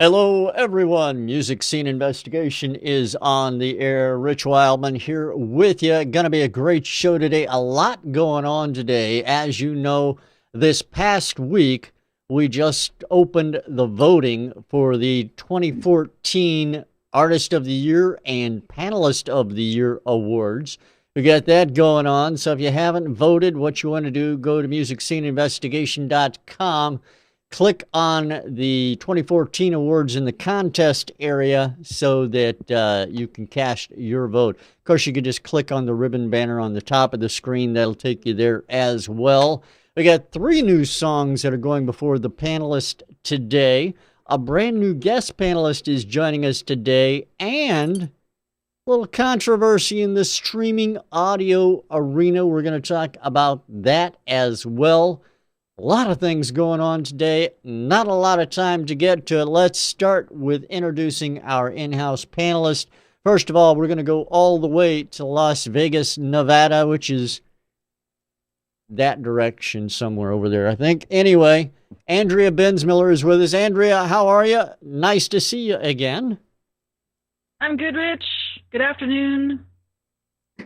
Hello, everyone. Music Scene Investigation is on the air. Rich Wildman here with you. Going to be a great show today. A lot going on today. As you know, this past week, we just opened the voting for the 2014 Artist of the Year and Panelist of the Year awards. We got that going on. So if you haven't voted, what you want to do, go to musicsceneinvestigation.com. Click on the 2014 awards in the contest area so that you can cast your vote. Of course, you can just click on the ribbon banner on the top of the screen. That'll take you there as well. We got 3 new songs that are going before the panelists today. A brand new guest panelist is joining us today, and a little controversy in the streaming audio arena. We're going to talk about that as well. A lot of things going on today. Not a lot of time to get to it. Let's start with introducing our in-house panelists. First of all, we're going to go all the way to Las Vegas, Nevada, which is that direction somewhere over there, I think. Anyway, Andrea Bensmiller is with us. Andrea, how are you? Nice to see you again. I'm good, Rich. Good afternoon.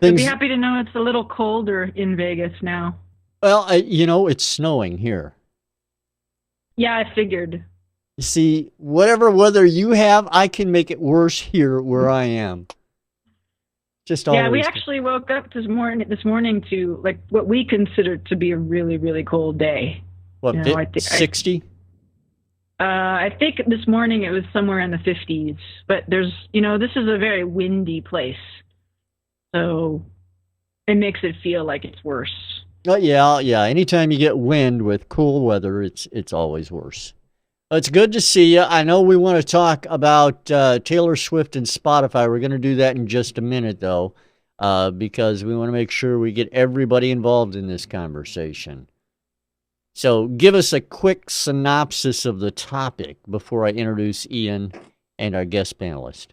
I'd be happy to know it's a little colder in Vegas now. Well, it's snowing here. Yeah, I figured. You see, whatever weather you have, I can make it worse here where I am. Yeah, we actually woke up this morning to like what we considered to be a really, really cold day. What, 60? I think this morning it was somewhere in the 50s. But this is a very windy place, so it makes it feel like it's worse. Oh, yeah. Anytime you get wind with cool weather, it's always worse. It's good to see you. I know we want to talk about Taylor Swift and Spotify. We're going to do that in just a minute, though, because we want to make sure we get everybody involved in this conversation. So give us a quick synopsis of the topic before I introduce Ian and our guest panelist.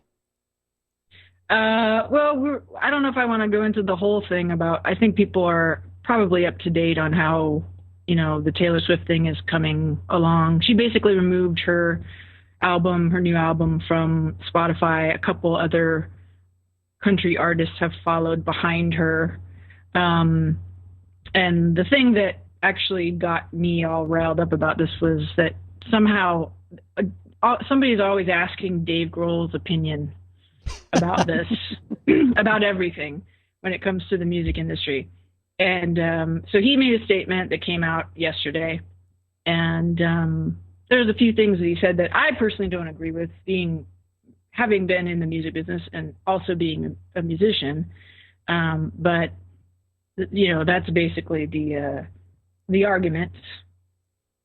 Well, I don't know if I want to go into the whole thing about, I think people are probably up to date on how, the Taylor Swift thing is coming along. She basically removed her new album from Spotify. A couple other country artists have followed behind her. And the thing that actually got me all riled up about this was that somehow somebody's always asking Dave Grohl's opinion about this, about everything when it comes to the music industry. And so he made a statement that came out yesterday. And there's a few things that he said that I personally don't agree with, having been in the music business and also being a musician. But, that's basically the argument.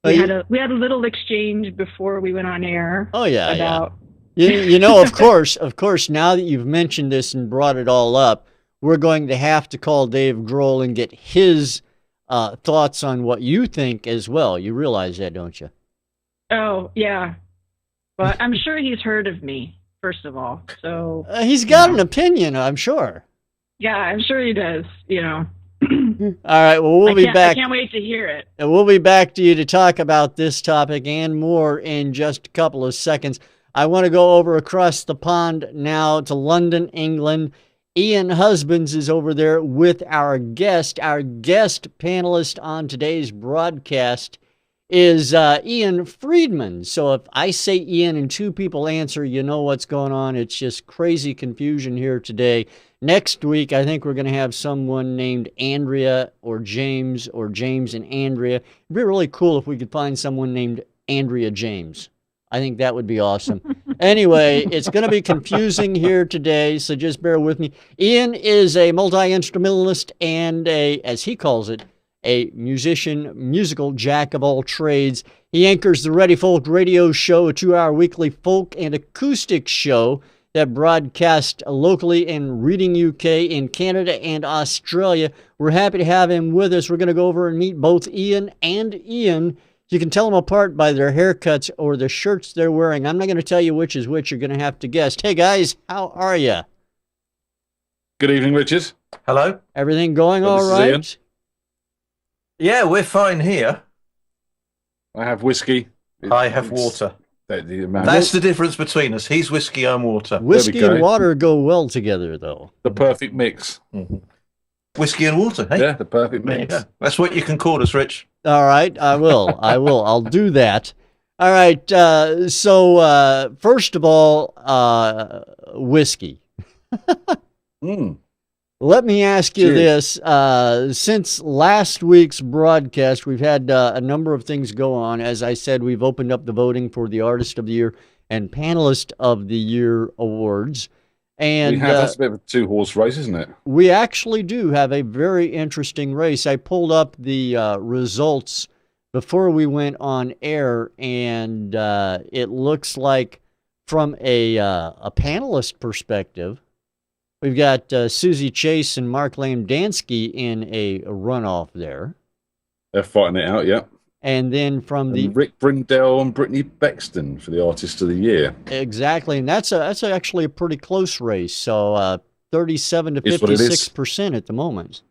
We had a little exchange before we went on air. Oh, yeah. About of course, now that you've mentioned this and brought it all up, we're going to have to call Dave Grohl and get his thoughts on what you think as well. You realize that, don't you? Oh, yeah. Well, I'm sure he's heard of me, first of all. So he's got an opinion, I'm sure. Yeah, I'm sure he does, All right, well, we'll be back. I can't wait to hear it. And we'll be back to you to talk about this topic and more in just a couple of seconds. I want to go over across the pond now to London, England. Ian Husbands is over there with our guest. Our guest panelist on today's broadcast is Ian Freedman. So if I say Ian and 2 people answer, you know what's going on. It's just crazy confusion here today. Next week, I think we're going to have someone named Andrea or James and Andrea. It'd be really cool if we could find someone named Andrea James. I think that would be awesome. Anyway, it's going to be confusing here today, so just bear with me. Ian is a multi-instrumentalist and as he calls it, a musical jack of all trades. He anchors the Ready Folk radio show, a 2-hour weekly folk and acoustic show that broadcasts locally in Reading, UK, in Canada and Australia. We're happy to have him with us. We're going to go over and meet both Ian and Ian. You can tell them apart by their haircuts or the shirts they're wearing. I'm not going to tell you which is which. You're going to have to guess. Hey, guys, how are you? Good evening, Richard. Hello. Everything going all right? Yeah, we're fine here. I have whiskey. I have water. That's the difference between us. He's whiskey, I'm water. Whiskey and water go well together, though. The perfect mix. Mm-hmm. Whiskey and water, hey? Yeah, the perfect mix. Yeah. That's what you can call us, Rich. All right, I will. I'll do that. All right, so first of all, whiskey. Let me ask you this. Since last week's broadcast, we've had a number of things go on. As I said, we've opened up the voting for the Artist of the Year and Panelist of the Year awards. And that's a bit of a two-horse race, isn't it? We actually do have a very interesting race. I pulled up the results before we went on air, and it looks like from a panelist perspective, we've got Susie Chase and Mark Lamdansky in a runoff there. They're fighting it out, yeah. And then from Rick Brindell and Brittany Bexton for the Artist of the Year. Exactly, and that's actually a pretty close race. So 37 to 56% at the moment.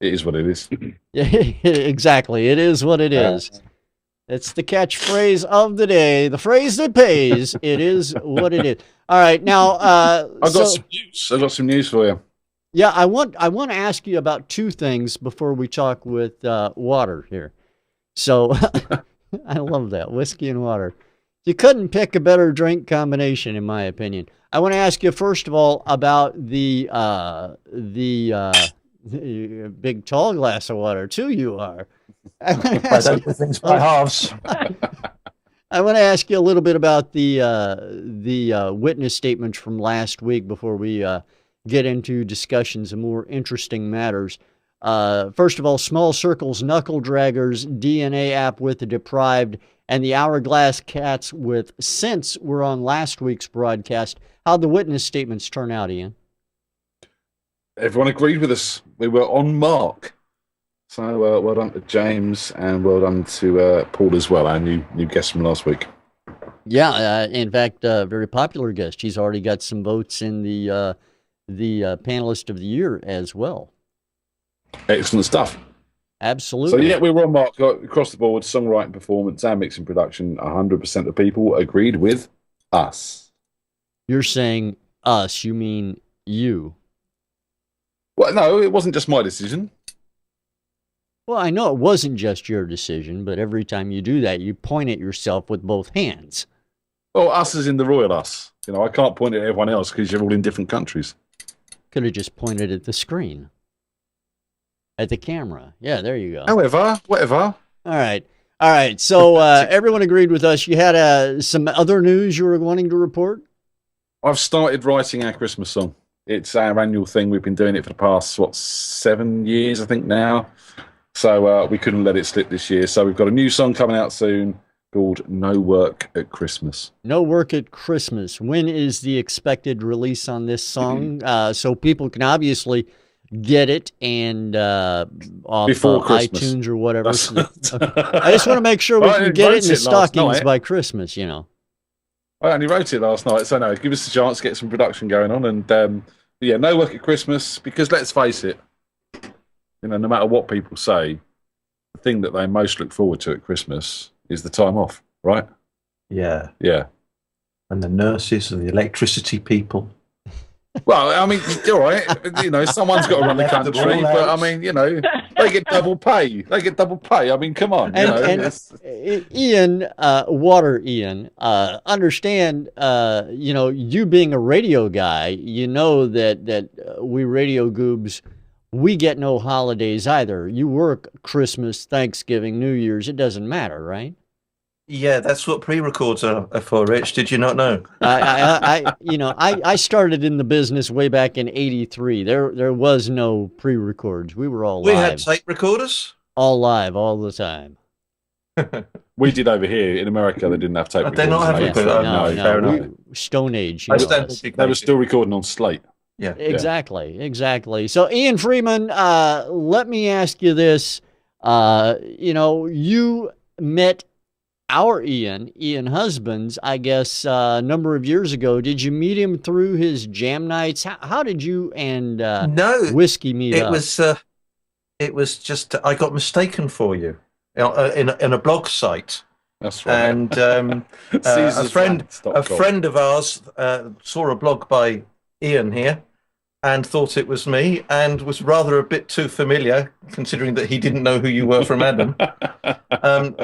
It is what it is. Exactly, it is what it is. It's the catchphrase of the day, the phrase that pays. It is what it is. All right, now I've got some news. I've got some news for you. Yeah, I want to ask you about two things before we talk with water here. So I love that, whiskey and water. You couldn't pick a better drink combination, in my opinion. I want to ask you first of all about the big tall glass of water. Too, you are. I don't do things by halves. I want to ask you a little bit about the witness statements from last week before we get into discussions of more interesting matters. First of all, Small Circles Knuckle Draggers, DNA app with the Deprived, and the Hourglass Cats with Sense were on last week's broadcast. How'd the witness statements turn out, Ian? Everyone agreed with us. We were on mark. So well done to James and well done to Paul as well, our new guest from last week. Yeah, in fact, very popular guest. He's already got some votes in the Panelist of the Year as well. Excellent stuff. Absolutely. So yeah, we were on mark across the board. Songwriting, performance, and mixing production. 100% of people agreed with us. You're saying us? You mean you? Well, no, it wasn't just my decision. Well, I know it wasn't just your decision, but every time you do that, you point at yourself with both hands. Well, us is in the royal us. You know, I can't point at everyone else because you're all in different countries. Could have just pointed at the screen. At the camera. Yeah, there you go. However, whatever. All right. So everyone agreed with us. You had some other news you were wanting to report? I've started writing our Christmas song. It's our annual thing. We've been doing it for the past, 7 years, I think, now. So we couldn't let it slip this year. So we've got a new song coming out soon called No Work at Christmas. No Work at Christmas. When is the expected release on this song? So people can obviously get it and off before iTunes or whatever. I just want to make sure we can get it in the stockings by Christmas, you know. I only wrote it last night, so no, give us a chance to get some production going on. And yeah, No Work at Christmas, because let's face it, you know, no matter what people say, the thing that they most look forward to at Christmas is the time off, right? Yeah. Yeah. And the nurses and the electricity people. Well, I mean, all right, you know, someone's got to run the country, but I mean, you know, they get double pay. I mean, come on. Ian, Water Ian, understand, you know, you being a radio guy, you know that we radio goobs, we get no holidays either. You work Christmas, Thanksgiving, New Year's, it doesn't matter, right? Yeah, that's what pre-records are for, Rich. Did you not know? I started in the business way back in '83. There was no pre-records. We were all live. We had tape recorders? All live, all the time. We did over here. In America, they didn't have tape recorders. They not have recorders? No, fair enough. Stone Age. They were still recording on slate. Yeah. Exactly. So, Ian Freedman, let me ask you this. You know, you met our Ian Husbands, I guess, a number of years ago. Did you meet him through his jam nights? How did you and Whiskey meet up? It was just, I got mistaken for you in a blog site. That's right. And a friend of ours saw a blog by Ian here and thought it was me, and was rather a bit too familiar, considering that he didn't know who you were from Adam.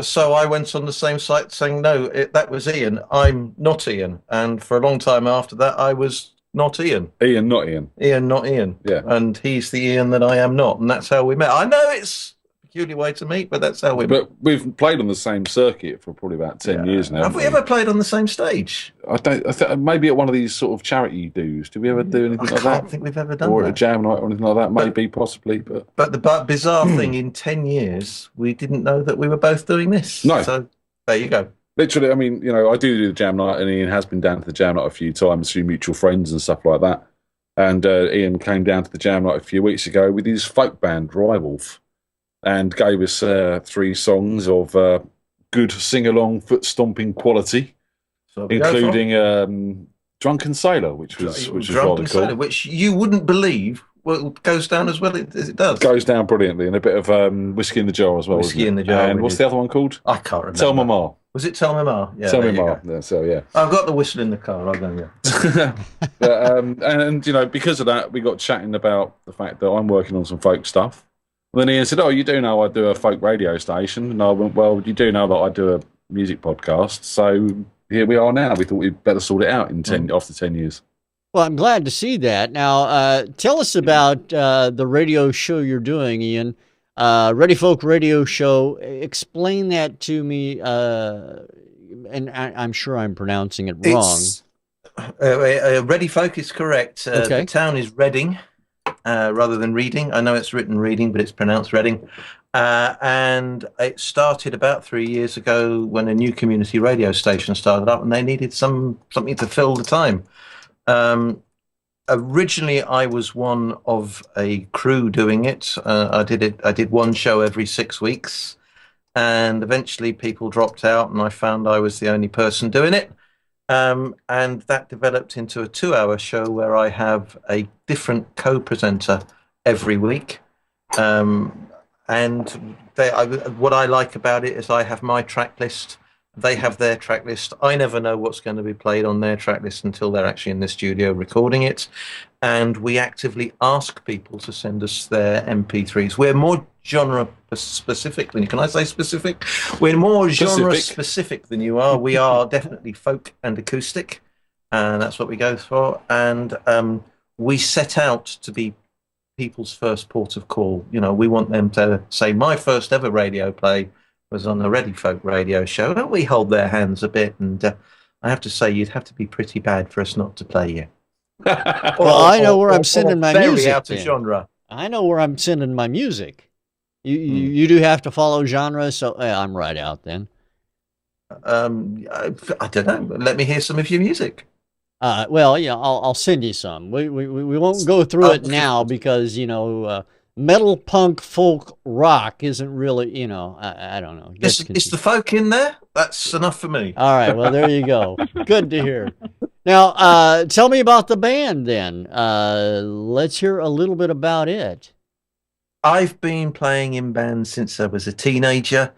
So I went on the same site saying, no, that was Ian. I'm not Ian. And for a long time after that, I was not Ian. Ian, not Ian. Ian, not Ian. Yeah. And he's the Ian that I am not. And that's how we met. I know it's a peculiar way to meet, but that's how we met. But we've played on the same circuit for probably about 10 years now. Have we ever played on the same stage? I think maybe at one of these sort of charity dues. Did we ever do anything like that? I don't think we've ever done or that. Or a jam night or anything like that? Maybe, possibly. But the bizarre thing, in 10 years, we didn't know that we were both doing this. No. So there you go. Literally, I mean, I do the jam night, and Ian has been down to the jam night a few times through mutual friends and stuff like that. And Ian came down to the jam night a few weeks ago with his folk band, Ratliff, and gave us 3 songs of good sing-along, foot-stomping quality, So including Drunken Sailor, which was rather cool. Which you wouldn't believe goes down as well as it does. Goes down brilliantly, and a bit of Whiskey in the Jar as well. Whiskey in the Jar. And what's the other one called? I can't remember. Tell Mama. Was it Tell Mama? Yeah, Tell Mama. Yeah, so yeah. I've got the whistle in the car. I'll go, yeah. and because of that, we got chatting about the fact that I'm working on some folk stuff. And then Ian said, "Oh, you do know I do a folk radio station?" And I went, "Well, you do know that I do a music podcast." So here we are now. We thought we'd better sort it out after 10 years. Well, I'm glad to see that. Now, tell us about the radio show you're doing, Ian. Ready Folk Radio Show. Explain that to me, and I'm sure I'm pronouncing it wrong. Ready Folk is correct. Okay. The town is Reading, rather than Reading. I know it's written Reading, but it's pronounced Reading. And it started about 3 years ago when a new community radio station started up, and they needed something to fill the time. Originally, I was one of a crew doing it. I did one show every 6 weeks, and eventually people dropped out, and I found I was the only person doing it. And that developed into a 2-hour show where I have a different co-presenter every week. And what I like about it is I have my track list. They have their track list. I never know what's going to be played on their track list until they're actually in the studio recording it. And we actively ask people to send us their MP3s. We're more genre specific than you. Can I say specific? We're more genre specific than you are. We are definitely folk and acoustic, and that's what we go for. And we set out to be people's first port of call. We want them to say, my first ever radio play was on the Ready Folk radio show. And we hold their hands a bit, and I have to say, you'd have to be pretty bad for us not to play you. Well, I know where I'm sending my music. Out of genre. I know where I'm sending my music. You do have to follow genre, so I'm right out then. I don't know. Let me hear some of your music. Well, yeah, I'll send you some. We won't go through it now because metal, punk, folk, rock isn't really, I don't know. Is the folk in there? That's enough for me. All right, well, there you go. Good to hear. Now, tell me about the band then. Let's hear a little bit about it. I've been playing in bands since I was a teenager.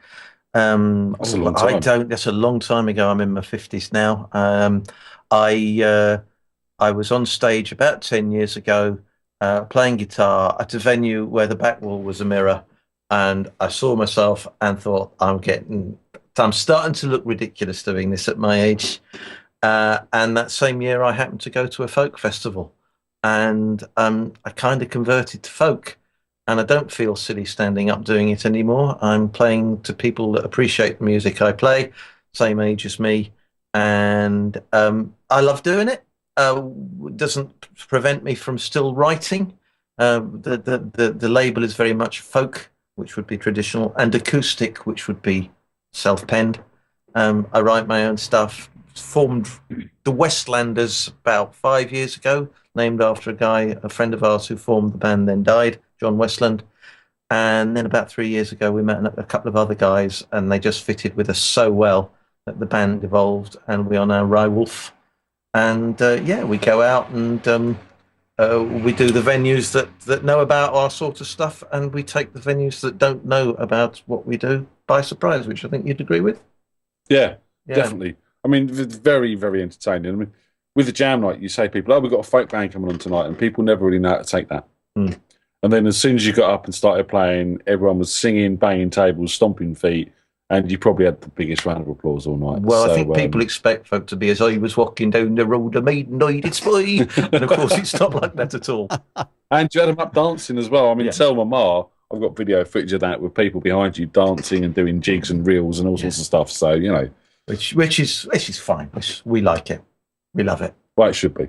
That's a long time. That's a long time ago. I'm in my 50s now. I was on stage about 10 years ago playing guitar at a venue where the back wall was a mirror, and I saw myself and thought, I'm starting to look ridiculous doing this at my age. And that same year I happened to go to a folk festival, and I kind of converted to folk, and I don't feel silly standing up doing it anymore. I'm playing to people that appreciate the music I play, same age as me, and I love doing it. Doesn't prevent me from still writing. The label is very much folk, which would be traditional, and acoustic, which would be self-penned. I write my own stuff. Formed the Westlanders about 5 years ago, named after a friend of ours who formed the band, then died, John Westland. And then about 3 years ago, we met a couple of other guys, and they just fitted with us so well that the band evolved, and we are now Ratliff. And we go out and we do the venues that know about our sort of stuff, and we take the venues that don't know about what we do by surprise, which I think you'd agree with. Yeah, Yeah. definitely. I mean, it's very, very entertaining. I mean, with the jam night, you say people, oh, we've got a folk band coming on tonight, and people never really know how to take that. Mm. And then as soon as you got up and started playing, everyone was singing, banging tables, stomping feet, and you probably had the biggest round of applause all night. Well, I think people expect folk to be as I was walking down the road, a maiden I did spy. And of course, it's not like that at all. And you had them up dancing as well. I mean, Yeah. tell Mama, I've got video footage of that with people behind you dancing and doing jigs and reels and all sorts of stuff. So, you know. Which is fine. We like it. We love it. Well, it should be.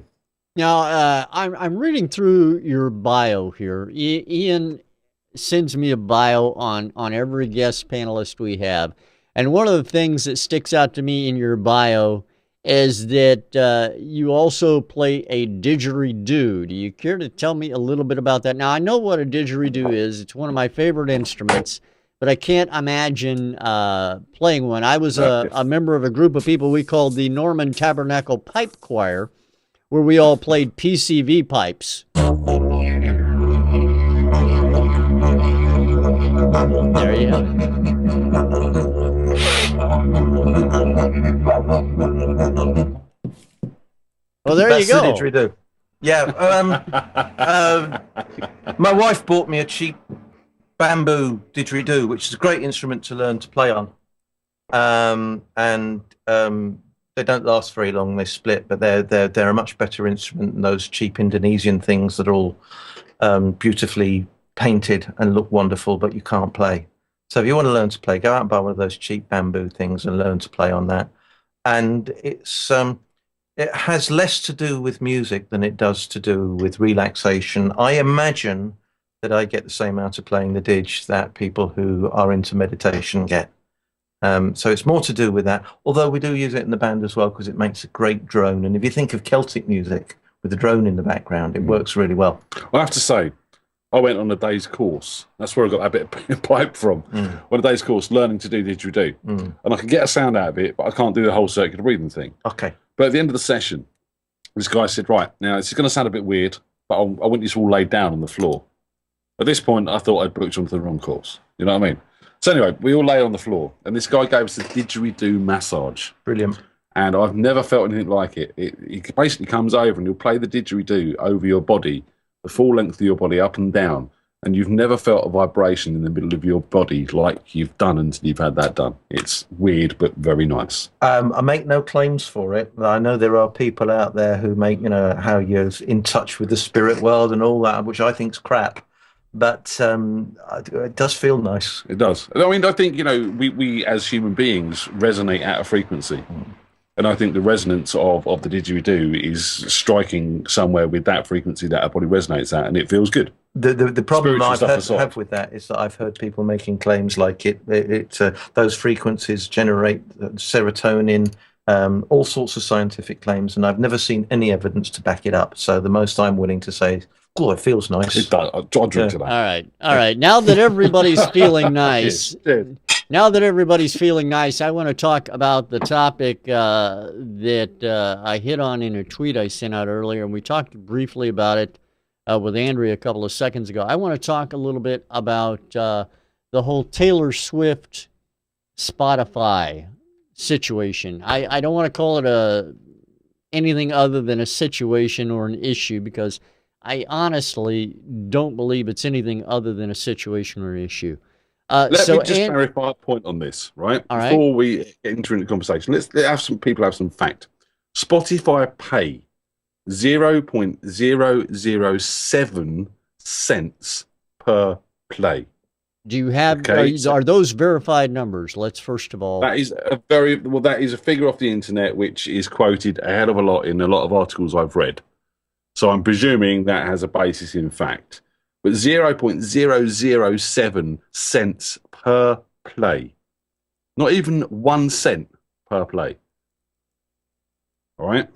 Now, I'm reading through your bio here. Ian sends me a bio on every guest panelist we have. And one of the things that sticks out to me in your bio is that you also play a didgeridoo. Do you care to tell me a little bit about that? Now, I know what a didgeridoo is. It's one of my favorite instruments, but I can't imagine playing one. I was a member of a group of people we called the Norman Tabernacle Pipe Choir, where we all played PCV pipes. There you have it. Well, there That's you go. the didgeridoo. Yeah. My wife bought me a cheap bamboo didgeridoo, which is a great instrument to learn to play on. They don't last very long. They split, but they're a much better instrument than those cheap Indonesian things that are all beautifully painted and look wonderful, but you can't play. So if you want to learn to play, go out and buy one of those cheap bamboo things and learn to play on that. And it has less to do with music than it does to do with relaxation. I imagine that I get the same out of playing the didge that people who are into meditation get. So it's more to do with that, although we do use it in the band as well because it makes a great drone. And if you think of Celtic music with the drone in the background, it works really well. I have to say, I went on a day's course. That's where I got that bit of pipe from. On a day's course, learning to do didgeridoo. And I can get a sound out of it, but I can't do the whole circular breathing thing. Okay. But at the end of the session, this guy said, right, now this is going to sound a bit weird, but I want you to all lay down on the floor. At this point, I thought I'd booked onto the wrong course. You know what I mean? So anyway, we all lay on the floor, and this guy gave us a didgeridoo massage. Brilliant. And I've never felt anything like it. He basically comes over and he'll play the didgeridoo over your body, the full length of your body, up and down. And you've never felt a vibration in the middle of your body like you've done until you've had that done. It's weird, but very nice. I make no claims for it. I know there are people out there who make, how you're in touch with the spirit world and all that, which I think's crap. But it does feel nice. It does. I mean, I think, we as human beings resonate at a frequency. And I think the resonance of the didgeridoo is striking somewhere with that frequency that our body resonates at, and it feels good. The problem I Spiritual have with that is that I've heard people making claims like those frequencies generate serotonin, all sorts of scientific claims, and I've never seen any evidence to back it up. So the most I'm willing to say is, oh, it feels nice. It does. I'll drink to that. All right. Now that everybody's feeling nice, Cheers. Now that everybody's feeling nice, I want to talk about the topic that I hit on in a tweet I sent out earlier, and we talked briefly about it with Andrea a couple of seconds ago. I want to talk a little bit about the whole Taylor Swift Spotify situation. I don't want to call it anything other than a situation or an issue, because I honestly don't believe it's anything other than a situation or an issue. Let me just clarify a point on this, right? All right. Before we enter into the conversation, let's have some people have some fact. Spotify pay 0.007 cents per play. Do you have, are those verified numbers? Let's first of all. That is that is a figure off the internet which is quoted a hell of a lot in a lot of articles I've read. So I'm presuming that has a basis in fact. But 0.007 cents per play. Not even 1 cent per play. All right?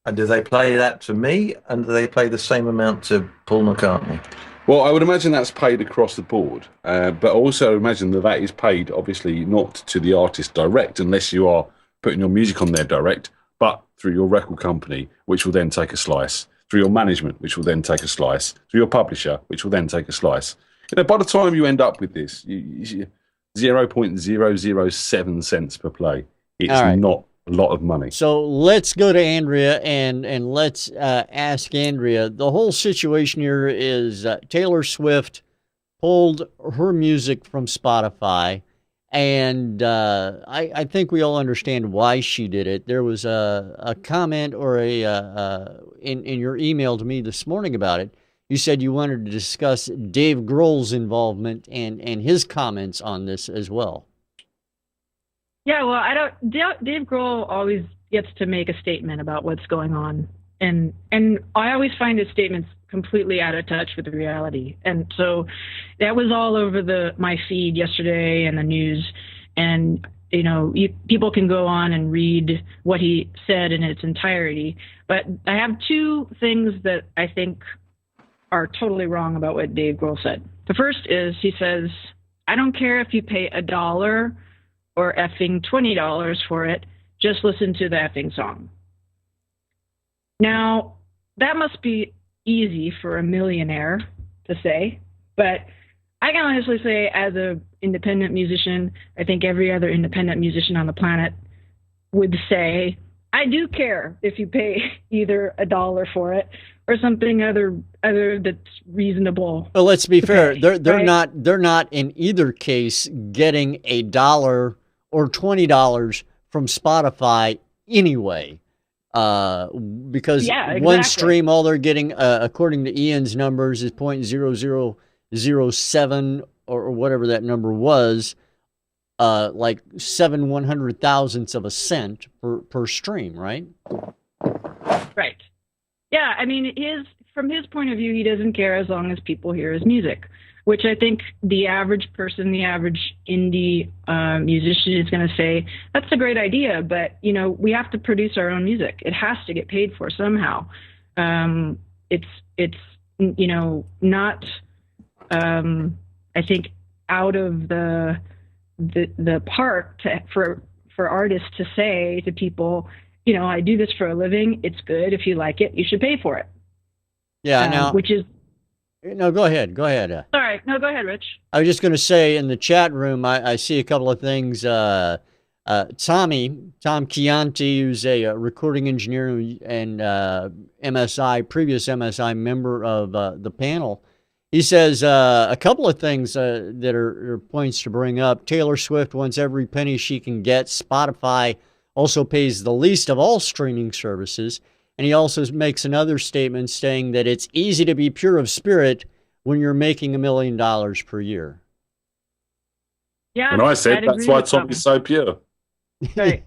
And do they play that to me? And do they play the same amount to Paul McCartney? Well, I would imagine that's paid across the board. But also imagine that is paid, obviously, not to the artist direct, unless you are putting your music on there direct, but through your record company, which will then take a slice. Through your management, which will then take a slice, through your publisher, which will then take a slice. By the time you end up with this, 0.007 cents per play, It's All right. not a lot of money. So let's go to Andrea and let's ask Andrea. The whole situation here is Taylor Swift pulled her music from Spotify, and I think we all understand why she did it. There was a comment or in your email to me this morning about it. You said you wanted to discuss Dave Grohl's involvement and his comments on this as well. Yeah, well, Dave Grohl always gets to make a statement about what's going on, and I always find his statements completely out of touch with reality. And so that was all over my feed yesterday and the news. And people can go on and read what he said in its entirety. But I have two things that I think are totally wrong about what Dave Grohl said. The first is he says, "I don't care if you pay $1 or effing $20 for it, just listen to the effing song." Now, that must be easy for a millionaire to say, but I can honestly say, as an independent musician, I think every other independent musician on the planet would say, I do care if you pay either $1 for it or something other that's reasonable. Well, let's be fair. They're right? they're not in either case getting $1 or $20 from Spotify anyway. Because one stream, all they're getting, according to Ian's numbers, is 0.0007 or whatever that number was, like 7/100,000ths of a cent per stream, right? Right. Yeah, I mean, from his point of view, he doesn't care as long as people hear his music, which I think the average person, the average indie musician is going to say, that's a great idea, but, we have to produce our own music. It has to get paid for somehow. It's not, I think, out of the park for artists to say to people, I do this for a living. It's good. If you like it, you should pay for it. Yeah, now, which is... No, go ahead. Go ahead. Sorry. No, go ahead, Rich. I was just going to say in the chat room, I see a couple of things. Tom Chianti, who's a recording engineer and previous MSI member of the panel, he says a couple of things that are points to bring up. Taylor Swift wants every penny she can get. Spotify also pays the least of all streaming services. And he also makes another statement saying that it's easy to be pure of spirit when you're making $1 million per year. Yeah, and I said that's why Tom is so pure. Right.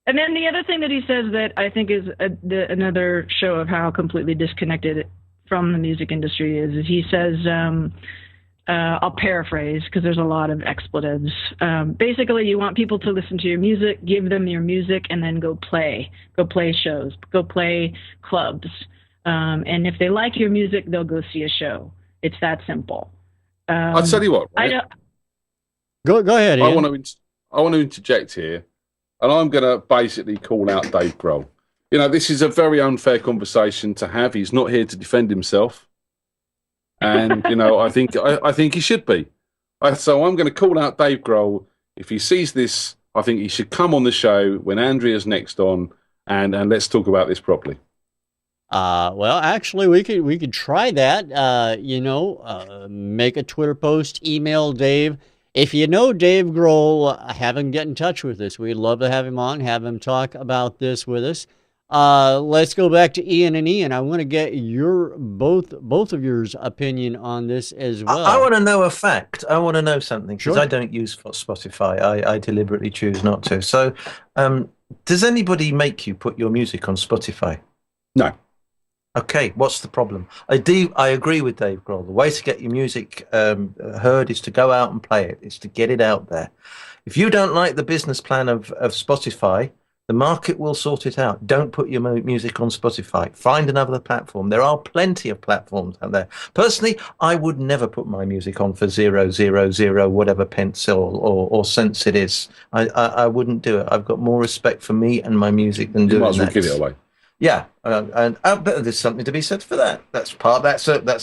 And then the other thing that he says that I think is another show of how completely disconnected from the music industry is he says, I'll paraphrase because there's a lot of expletives. Basically, you want people to listen to your music, give them your music, and then go play shows, go play clubs. And if they like your music, they'll go see a show. It's that simple. I'll tell you what. Right? Go ahead, Ian. I want to interject here, and I'm going to basically call out Dave Grohl. This is a very unfair conversation to have. He's not here to defend himself. And I think he should be. So I'm going to call out Dave Grohl. If he sees this, I think he should come on the show when Andrea's next on, and let's talk about this properly. Well, actually, we could try that. Make a Twitter post, email Dave. If you know Dave Grohl, have him get in touch with us. We'd love to have him on, have him talk about this with us. Let's go back to Ian and Ian. I want to get your both of yours opinion on this as well. I want to know a fact. I want to know something because Sure. I don't use Spotify. I deliberately choose not to. So, does anybody make you put your music on Spotify? No. Okay, what's the problem? I agree with Dave Grohl. The way to get your music heard is to go out and play it. It's to get it out there. If you don't like the business plan of Spotify, the market will sort it out. Don't put your music on Spotify. Find another platform. There are plenty of platforms out there. Personally, I would never put my music on for 0.000 whatever pence or cents it is. I wouldn't do it. I've got more respect for me and my music than doing that. Might as well give it away. Yeah, and but there's something to be said for that. That's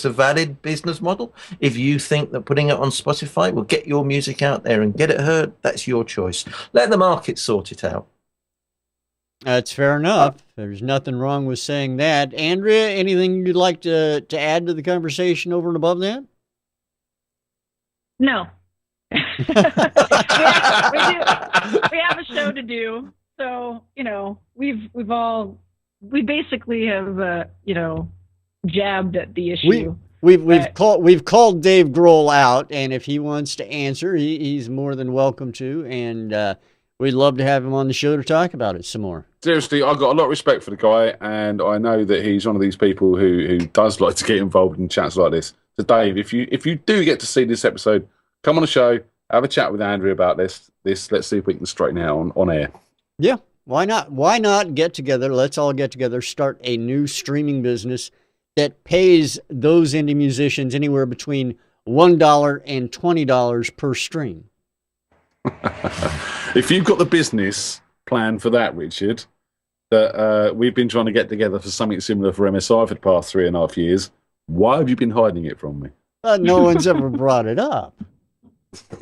a valid business model. If you think that putting it on Spotify will get your music out there and get it heard, that's your choice. Let the market sort it out. That's fair enough. There's nothing wrong with saying that. Andrea, anything you'd like to add to the conversation over and above that? No. we have a show to do. So, we basically have, jabbed at the issue. We've called Dave Grohl out, and if he wants to answer, he's more than welcome to, and we'd love to have him on the show to talk about it some more. Seriously, I've got a lot of respect for the guy, and I know that he's one of these people who does like to get involved in chats like this. So, Dave, if you do get to see this episode, come on the show, have a chat with Andrew about this. Let's see if we can straighten it out on air. Yeah, why not? Why not get together? Let's all get together, start a new streaming business that pays those indie musicians anywhere between $1 and $20 per stream. If you've got the business plan for that, Richard, that we've been trying to get together for something similar for MSI for the past 3.5 years, why have you been hiding it from me? No one's ever brought it up.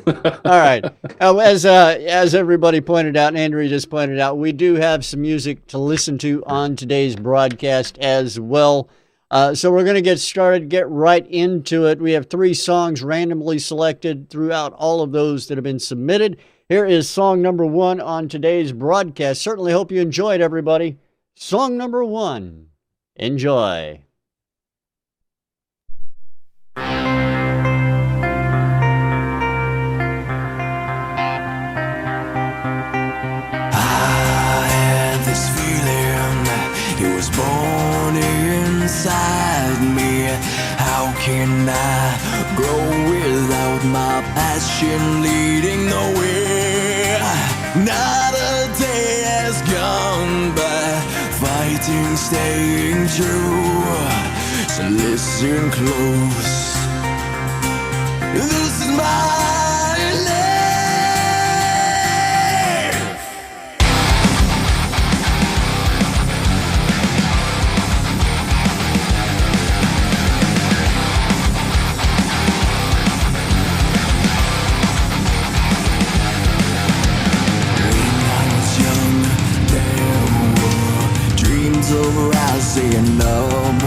All right. As everybody pointed out, and Andrea just pointed out, we do have some music to listen to on today's broadcast as well. So we're going to get started, get right into it. We have 3 songs randomly selected throughout all of those that have been submitted. Here is song number 1 on today's broadcast. Certainly hope you enjoyed, everybody. Song number 1. Enjoy. It was born inside me. How can I grow without my passion leading the way? Not a day has gone by fighting, staying true. So listen close. This is my life. Of rising up,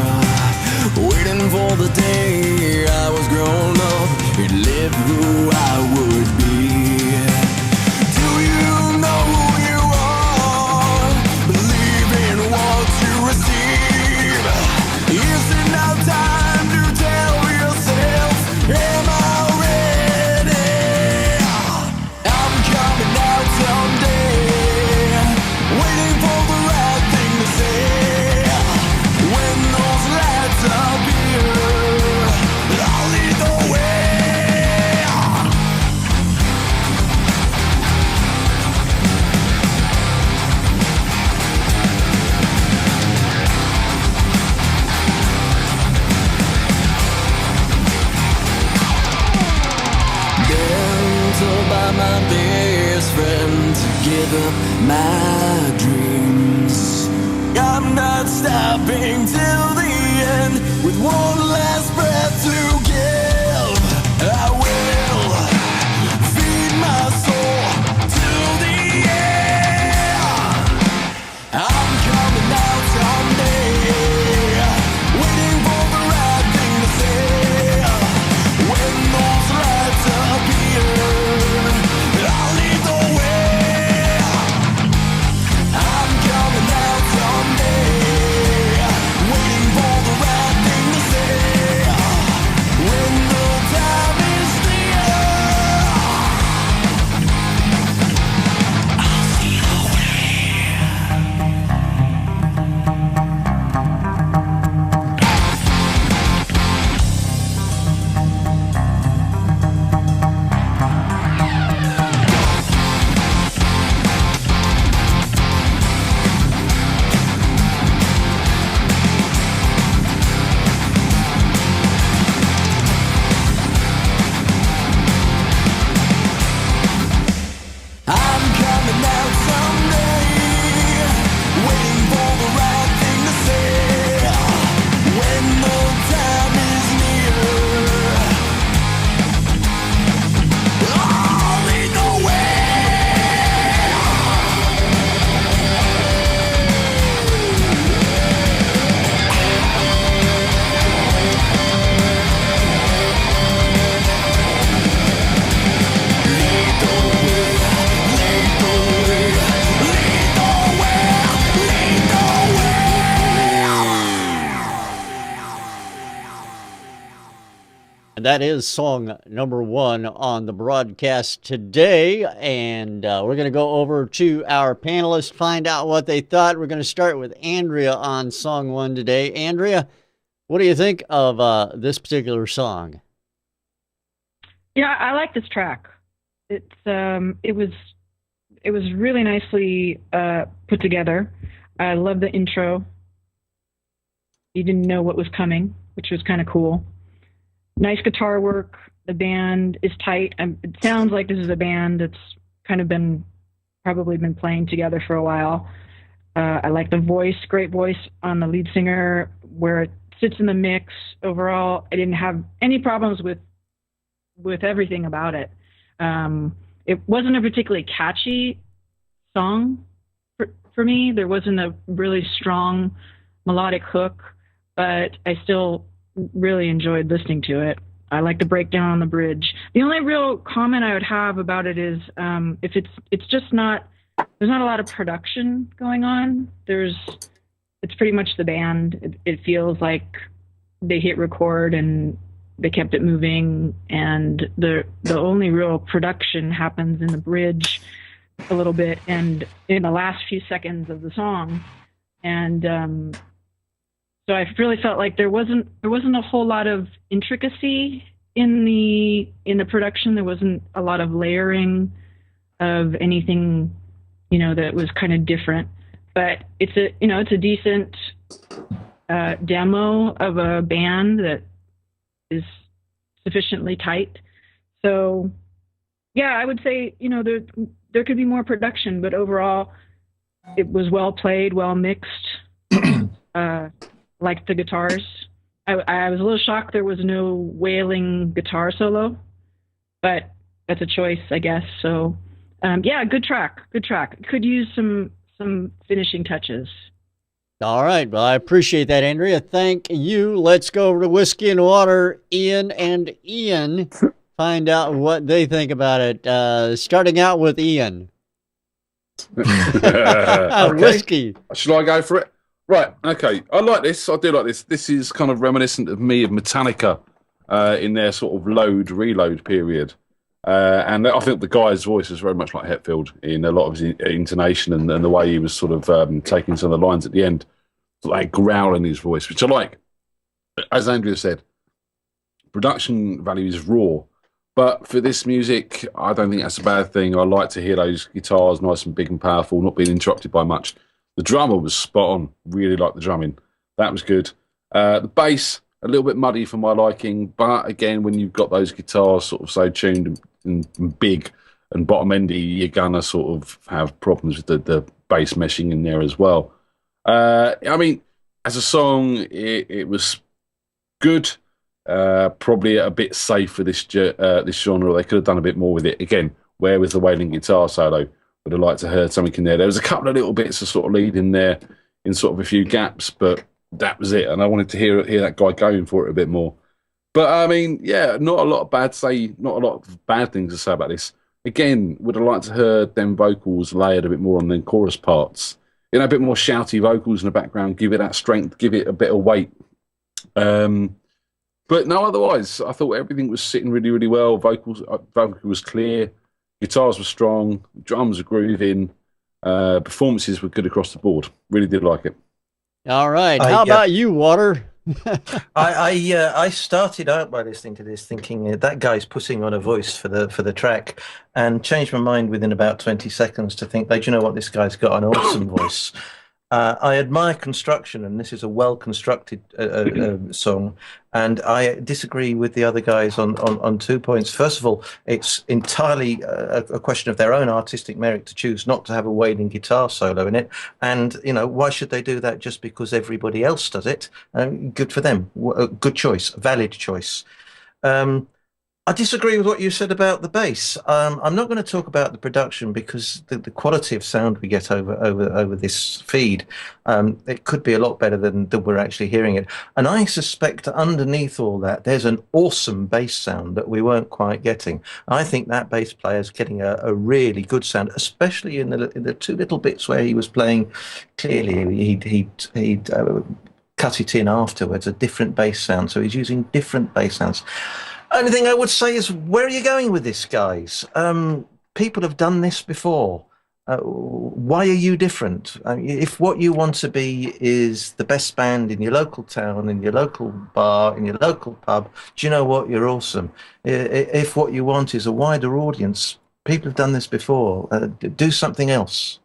waiting for the day I was grown up and lived who I would be. Do you know who you are? Believe in what you receive. Is it now time to tell yourself, am I ready? I'm coming out someday, waiting for the right thing to say. I'll lead the way. That is song number 1 on the broadcast today. And we're going to go over to our panelists, find out what they thought. We're going to start with Andrea on song 1 today. Andrea, what do you think of this particular song? Yeah, I like this track. It was really nicely put together. I love the intro. You didn't know what was coming, which was kind of cool. Nice guitar work. The band is tight. It sounds like this is a band that's kind of probably been playing together for a while. I like the voice, great voice on the lead singer, where it sits in the mix. Overall, I didn't have any problems with everything about it. It wasn't a particularly catchy song for me. There wasn't a really strong melodic hook, but I still really enjoyed listening to it. I like the breakdown on the bridge. The only real comment I would have about it is if it's just not, there's not a lot of production going on. It's pretty much the band. It feels like they hit record and they kept it moving, and the only real production happens in the bridge a little bit and in the last few seconds of the song. And so I really felt like there wasn't a whole lot of intricacy in the production. There wasn't a lot of layering of anything, that was kind of different. But it's a decent demo of a band that is sufficiently tight. So yeah, I would say, there could be more production, but overall it was well played, well mixed. Like the guitars. I was a little shocked there was no wailing guitar solo, but that's a choice, I guess. So yeah, good track. Could use some finishing touches. All right. Well, I appreciate that, Andrea. Thank you. Let's go over to Whiskey and Water. Ian and Ian, find out what they think about it. Starting out with Ian. Okay. Whiskey. Should I go for it? Right, okay. I like this. I do like this. This is kind of reminiscent of Metallica in their sort of reload period. And I think the guy's voice is very much like Hetfield in a lot of his intonation and the way he was sort of taking some of the lines at the end, like growling his voice, which I like. As Andrea said, production value is raw. But for this music, I don't think that's a bad thing. I like to hear those guitars nice and big and powerful, not being interrupted by much. The drummer was spot on. Really liked the drumming. That was good. The bass, a little bit muddy for my liking. But again, when you've got those guitars sort of so tuned and big and bottom-endy, you're going to sort of have problems with the bass meshing in there as well. I mean, as a song, it was good. Probably a bit safe for this genre. They could have done a bit more with it. Again, where was the wailing guitar solo? Would have liked to have heard something in there. There was a couple of little bits of sort of lead in there in sort of a few gaps, but that was it. And I wanted to hear that guy going for it a bit more. But I mean, yeah, not a lot of bad things to say about this. Again, would have liked to heard them vocals layered a bit more on the chorus parts. A bit more shouty vocals in the background, give it that strength, give it a bit of weight. But no, otherwise, I thought everything was sitting really, really well. Vocal was clear. Guitars were strong, drums were grooving, performances were good across the board. Really did like it. All right. How about you, Water? I started out by listening to this thinking that guy's putting on a voice for the track, and changed my mind within about 20 seconds to think, do you know what, this guy's got an awesome voice. I admire construction, and this is a well-constructed song. And I disagree with the other guys on 2 points. First of all, it's entirely a question of their own artistic merit to choose not to have a wailing guitar solo in it. And, why should they do that just because everybody else does it? Good for them. Good choice. Valid choice. I disagree with what you said about the bass. I'm not going to talk about the production because the quality of sound we get over this feed, it could be a lot better than we're actually hearing it. And I suspect underneath all that, there's an awesome bass sound that we weren't quite getting. I think that bass player is getting a really good sound, especially in the two little bits where he was playing. Clearly, he'd cut it in afterwards, a different bass sound. So he's using different bass sounds. Only thing I would say is, where are you going with this, guys? People have done this before. Why are you different? If what you want to be is the best band in your local town, in your local bar, in your local pub, do you know what? You're awesome. If what you want is a wider audience, people have done this before. Do something else.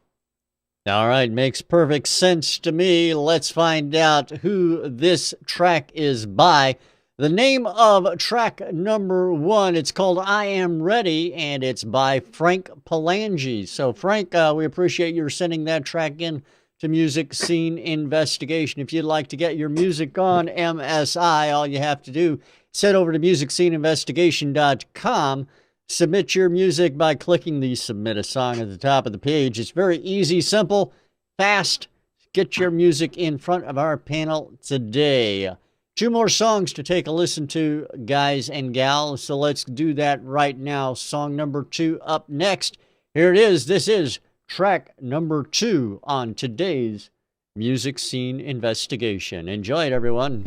All right, makes perfect sense to me. Let's find out who this track is by. The name of track number 1, it's called I Am Ready, and it's by Frank Palangi. So, Frank, we appreciate your sending that track in to Music Scene Investigation. If you'd like to get your music on MSI, all you have to do is head over to musicsceneinvestigation.com. Submit your music by clicking the Submit a Song at the top of the page. It's very easy, simple, fast. Get your music in front of our panel today. 2 more songs to take a listen to, guys and gals, so let's do that right now. Song number 2 up next. Here it is. This is track number 2 on today's Music Scene Investigation. Enjoy it, everyone.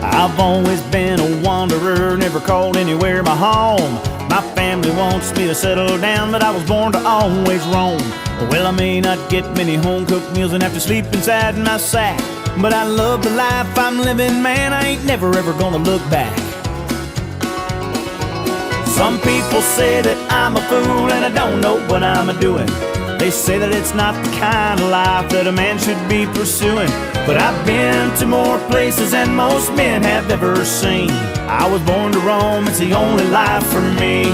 I've always been a wanderer, never called anywhere my home. My family wants me to settle down, but I was born to always roam. Well, I may not get many home-cooked meals and have to sleep inside my sack, but I love the life I'm living, man, I ain't never ever gonna look back. Some people say that I'm a fool and I don't know what I'm a-doing. They say that it's not the kind of life that a man should be pursuing. But I've been to more places than most men have ever seen. I was born to roam, it's the only life for me.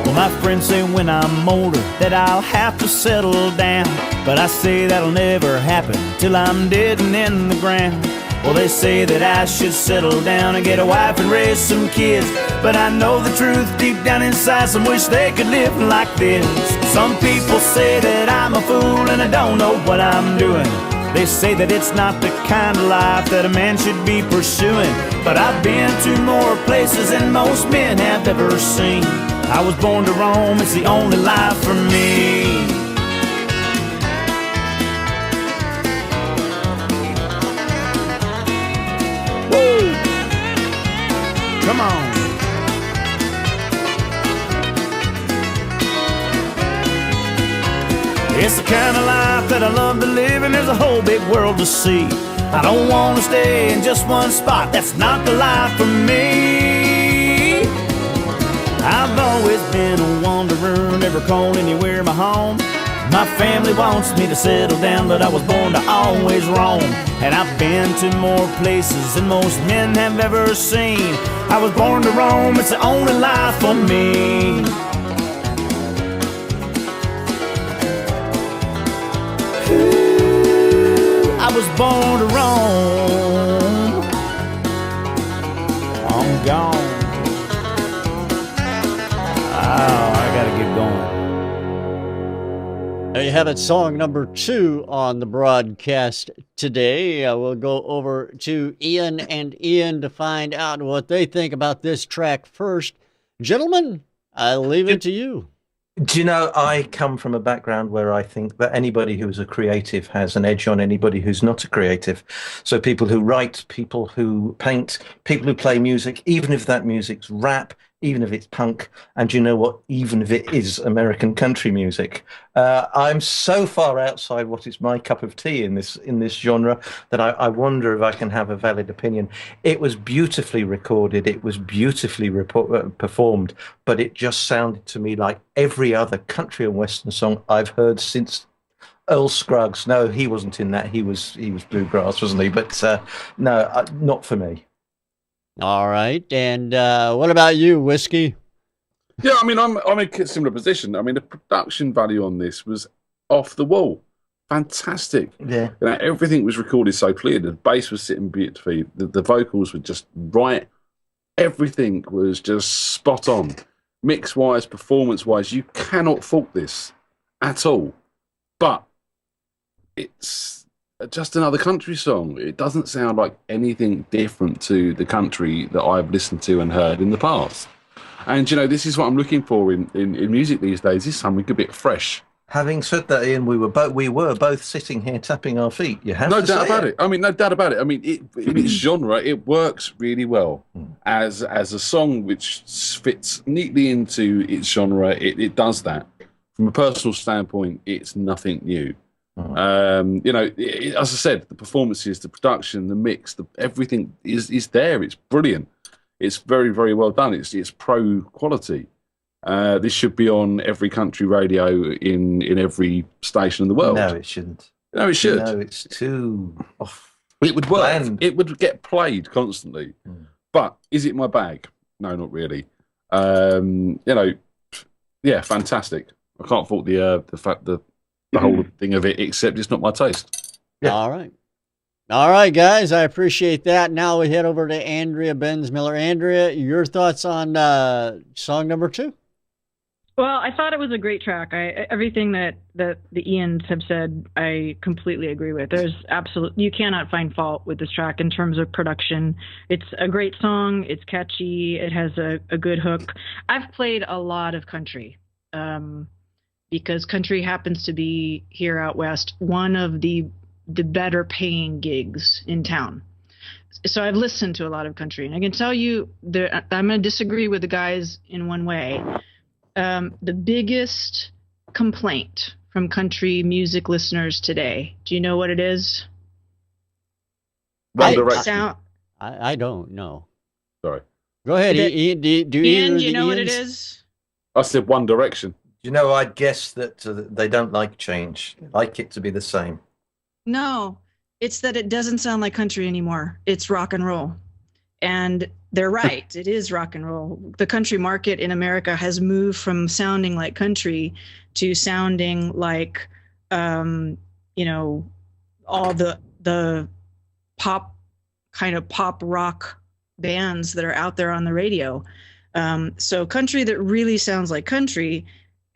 Well, my friends say when I'm older that I'll have to settle down, but I say that'll never happen till I'm dead and in the ground. Well, they say that I should settle down and get a wife and raise some kids, but I know the truth deep down inside, some wish they could live like this. Some people say that I'm a fool and I don't know what I'm doing. They say that it's not the kind of life that a man should be pursuing. But I've been to more places than most men have ever seen. I was born to roam, it's the only life for me. Woo! Come on. It's the kind of life that I love to live, and there's a whole big world to see. I don't want to stay in just one spot, that's not the life for me. I've always been a wanderer, never called anywhere my home. My family wants me to settle down, but I was born to always roam. And I've been to more places than most men have ever seen. I was born to roam, it's the only life for me. I was born to roam. I'm gone. Oh, I gotta get going. There you have it, song number 2 on the broadcast today. We'll go over to Ian and Ian to find out what they think about this track first. Gentlemen, I'll leave it to you. Do you know, I come from a background where I think that anybody who's a creative has an edge on anybody who's not a creative. So people who write, people who paint, people who play music, even if that music's rap, even if it's punk, and you know what, even if it is American country music. I'm so far outside what is my cup of tea in this genre that I wonder if I can have a valid opinion. It was beautifully recorded, it was beautifully performed, but it just sounded to me like every other country and western song I've heard since Earl Scruggs. No, he wasn't in that. He was bluegrass, wasn't he? But no, not for me. All right. And what about you, Whiskey? Yeah, I mean, I'm in a similar position. I mean, the production value on this was off the wall. Fantastic. Yeah. You know, everything was recorded so clear. The bass was sitting beautifully. The vocals were just right. Everything was just spot on. Mix-wise, performance-wise, you cannot fault this at all. But it's just another country song. It doesn't sound like anything different to the country that I've listened to and heard in the past. And, you know, this is what I'm looking for in music these days, is something a bit fresh. Having said that, Ian, we were both sitting here tapping our feet. You have No to doubt say about it. I mean, no doubt about it. I mean, in its genre, it works really well as a song which fits neatly into its genre. It does that. From a personal standpoint, it's nothing new. You know, as I said, the performances, the production, the mix, everything is there. It's brilliant. It's very, very well done. It's pro quality. This should be on every country radio in every station in the world. No, it shouldn't. No, it should. No, it's too off. It would work. Bland. It would get played constantly. But is it my bag? No, not really. You know, yeah, fantastic. I can't fault the fact the whole thing of it, except it's not my taste. Yeah. All right, guys. I appreciate that. Now we head over to Andrea Benz-Miller. Andrea, your thoughts on song number 2? Well, I thought it was a great track. Everything that the Ians have said, I completely agree with. You cannot find fault with this track in terms of production. It's a great song. It's catchy. It has a good hook. I've played a lot of country because country happens to be here out west one of the better paying gigs in town. So I've listened to a lot of country, and I can tell you that I'm going to disagree with the guys in one way. The biggest complaint from country music listeners today, do you know what it is? One Direction. I don't know. Sorry. Go ahead. Ian, do you know what it is? I said One Direction. You know, I'd guess that they don't like change. They like it to be the same. No, it's that it doesn't sound like country anymore. It's rock and roll. And they're right. It is rock and roll. The country market in America has moved from sounding like country to sounding like, you know, all the pop rock bands that are out there on the radio. So country that really sounds like country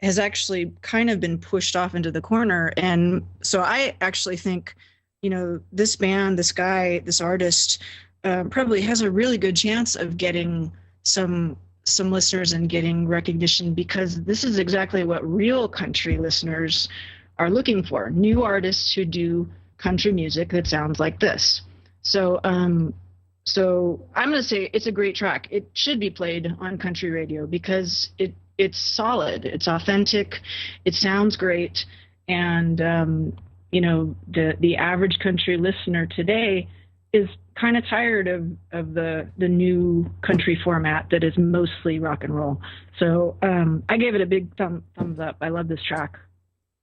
has actually kind of been pushed off into the corner. And so I actually think, you know, this band, this guy, this artist probably has a really good chance of getting some listeners and getting recognition, because this is exactly what real country listeners are looking for. New artists who do country music that sounds like this. So I'm going to say it's a great track. It should be played on country radio because it's solid, it's authentic, it sounds great, and you know, the average country listener today is kind of tired of the new country format that is mostly rock and roll. So I gave it a big thumbs up. I love this track.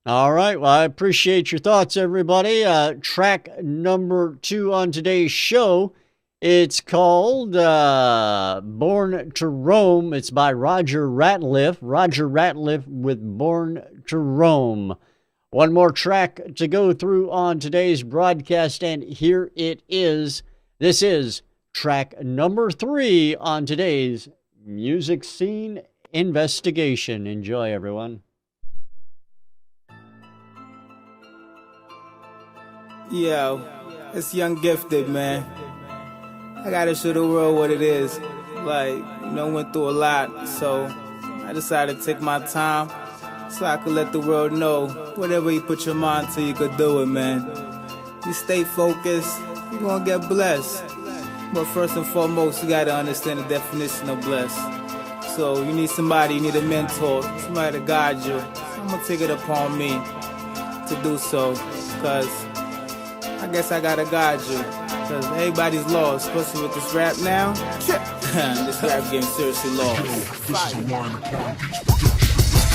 All right. Well, I appreciate your thoughts, everybody. Track number 2 on today's show. It's called Born to Roam. It's by Roger Ratliff. Roger Ratliff with Born to Roam. One more track to go through on today's broadcast, and here it is. This is track number 3 on today's Music Scene Investigation. Enjoy, everyone. Yo, it's Young Gifted, man. I gotta show the world what it is. Like, you know, went through a lot, so I decided to take my time so I could let the world know whatever you put your mind to, you could do it, man. You stay focused, you're gonna get blessed. But first and foremost, you gotta understand the definition of blessed. So you need somebody, you need a mentor, somebody to guide you. So I'm gonna take it upon me to do so, because I guess I gotta guide you. Because everybody's lost, especially with this rap now. This rap game seriously lost.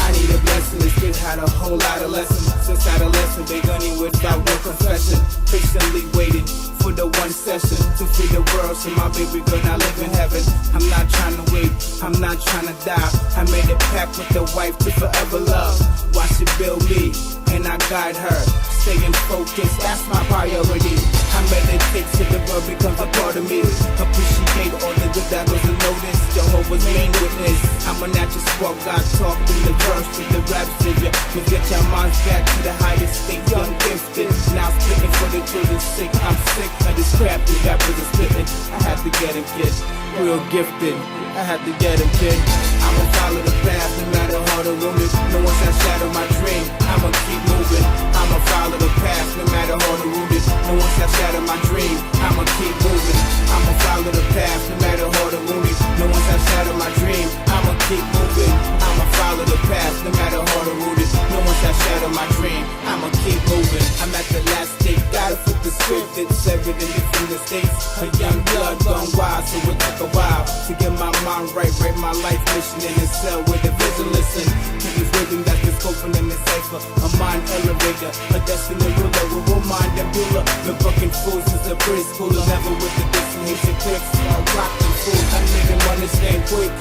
I need a blessing, this kid had a whole lot of lessons. Since adolescent, big gunny without one confession. Patiently waited for the one session to free the world, so my baby girl now live in heaven. I'm not trying to wait, I'm not trying to die. I made a pact with the wife to forever love. Watch it build me, and I guide her. Staying focused, that's my priority. I meditate till the world becomes a part of me. Appreciate all the good that goes unnoticed. Jehovah's main witness. I'm a natural spark, God talk in the verse to the rap savior. We'll get your minds back to the highest state. Young gifted, now spitting for the children's sake. I'm sick of this crap, these rappers are spitting. I had to get him, kid. Real gifted, I had to get him, kid. I'm a follow the path, no matter how the room is. No one shall shadow my dream. I'ma keep moving. I'ma follow the path, no matter how the room is. No one shall shadow my dream. I'ma keep moving. I'ma follow the path, no matter how the room is. No one shall shadow my dream. I'ma keep moving. I'ma follow the path, no matter how the room is. No one shall shadow my dream. I'ma keep moving. I'm at the last stage, gotta flip the script. It's evident from the states. A young blood gone wild, so it took a while to get my mind right. Write my life mission in a cell with a vision. Listen to these rhythm that's the scoping in the cipher. A mind elevator, a destiny ruler. We will mind and ruler. Been fucking fools since the preschooler. Never with the destination clips. I rock the fools. I made them understand quick.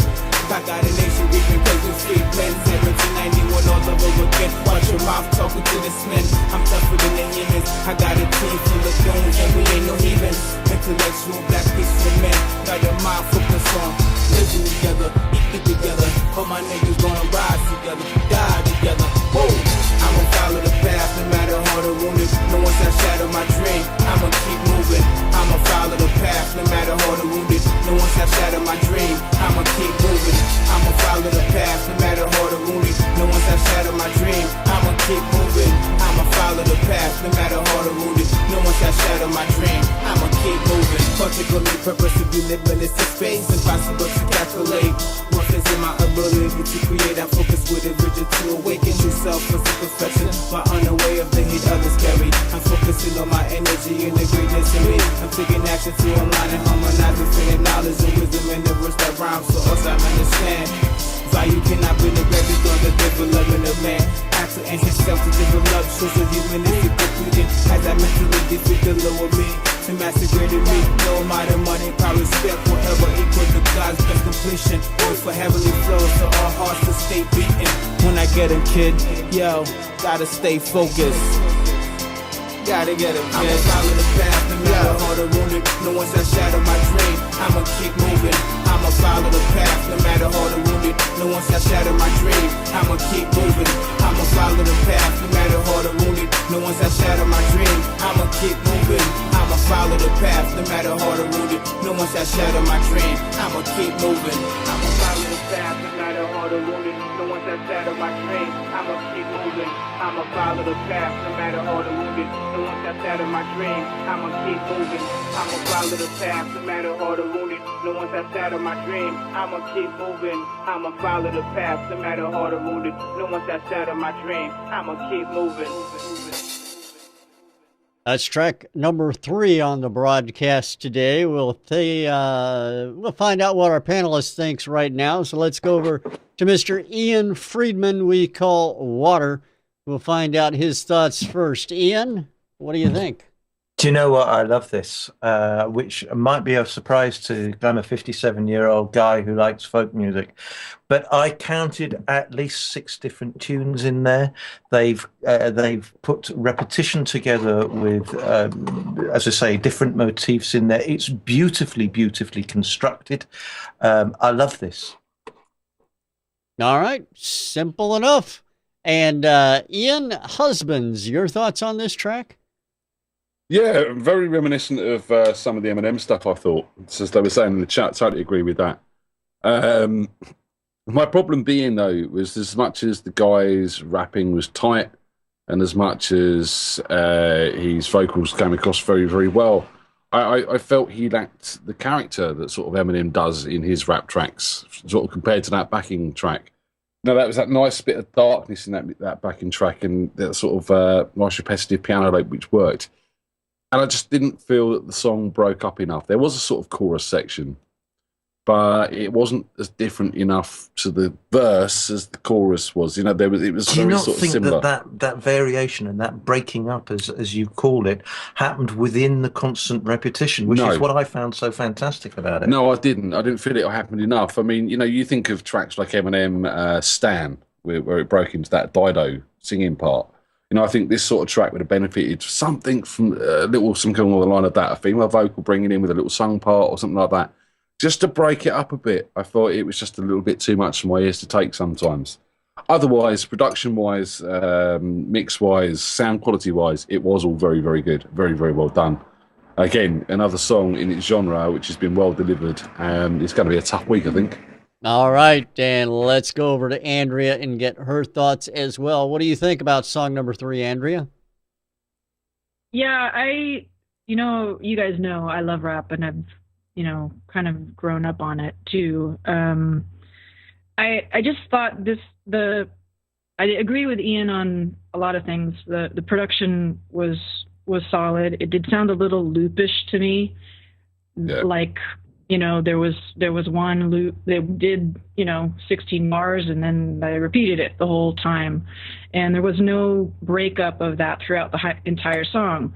I got a nation, we've been crazy street men. 1791 all over again. Watch your mouth talking to this man. I'm tougher than the humans. I got a team full of goons and we ain't no heathens. Intellectual black peaceful men. Got a mind focus on living together, eating together. All my niggas gonna rise together, die together. Whoa! I'ma follow the path, no matter how the wounded. No one shall shadow my dream. I'ma keep moving. I'ma follow the path, no matter how the wounded. No one shall shadow my dream. I'ma keep moving. I'ma follow the path, no matter how the wounded. No one shall shadow my dream. I'ma keep moving. I'ma follow the path, no matter how the wounded. No one shall shadow my dream. I'ma keep moving. Particularly purpose to be limitless in space, impossible to calculate. Work is in my ability to create. I focus with a vision to awaken yourself as a perfection. My unaware of the hate others carry. I'm focusing on my energy and the greatness in me. I'm taking action to align and harmonize infinite knowledge and wisdom and the words that rhyme so us I understand. Value cannot be neglected on the development of man. Act to enhance self to develop, shows a humanistic completion. As I mentally defeat the lower me, to master greater me. No amount of money, power, respect, forever equal to God's best completion. Wait for heavenly flows so our hearts to stay beating. When I get him, kid, yo, gotta stay focused. Gotta get him, kid. I'ma follow the path, no matter how the wounded. No one shall shadow my dream. I'ma keep moving. I'ma follow the path, no matter how the wounded. No one shall shadow my dream. I'ma keep moving. I'ma follow the path, no matter how the wounded. No one shall shadow my dream. I'ma keep moving. I'ma follow the path, no matter how the wounded. No one shall shadow my dream. I'ma keep moving. I'ma follow the path, no matter how the wounded. No one shall shadow my dream. I'ma keep moving. I'ma follow the path, no matter how the wounded. No one shall shadow my dream. I'ma keep moving. I'ma follow the path, no matter how the wounded. No one shall shadow my dream. I'ma keep moving. I'ma follow the path, no matter how the wounded. No one shall shadow my dream. I'ma keep moving. That's track number 3 on the broadcast today. We'll find out what our panelist thinks right now. So let's go over to Mr. Ian Freedman, we call Water. We'll find out his thoughts first. Ian, what do you think? Do you know what? I love this, which might be a surprise to I'm a 57-year-old guy who likes folk music, but I counted at least 6 different tunes in there. They've put repetition together with, as I say, different motifs in there. It's beautifully, beautifully constructed. I love this. All right, simple enough. And Ian Husbands, your thoughts on this track? Yeah, very reminiscent of some of the Eminem stuff, I thought. It's as they were saying in the chat, totally agree with that. My problem being, though, was as much as the guy's rapping was tight and as much as his vocals came across very, very well, I felt he lacked the character that sort of Eminem does in his rap tracks, sort of compared to that backing track. No, that was that nice bit of darkness in that backing track and that sort of nice repetitive piano note which worked. And I just didn't feel that the song broke up enough. There was a sort of chorus section, but it wasn't as different enough to the verse as the chorus was. You know, it was Do you very not sort of think similar. that variation and that breaking up, as you call it, happened within the constant repetition, which No. is what I found so fantastic about it? No, I didn't. I didn't feel it happened enough. I mean, you know, you think of tracks like Eminem, Stan, where it broke into that Dido singing part. You know, I think this sort of track would have benefited something from something along the line of that, a female vocal bringing in with a little sung part or something like that, just to break it up a bit. I thought it was just a little bit too much for my ears to take sometimes. Otherwise, production-wise, mix-wise, sound quality-wise, it was all very, very good. Very, very well done. Again, another song in its genre which has been well delivered. It's going to be a tough week, I think. All right, and let's go over to Andrea and get her thoughts as well. What do you think about song number 3, Andrea? Yeah, you guys know I love rap, and I've, kind of grown up on it too. I just thought I agree with Ian on a lot of things. The production was solid. It did sound a little loopish to me. Yeah. Like, there was one loop. They did, 16 bars, and then they repeated it the whole time. And there was no breakup of that throughout the entire song.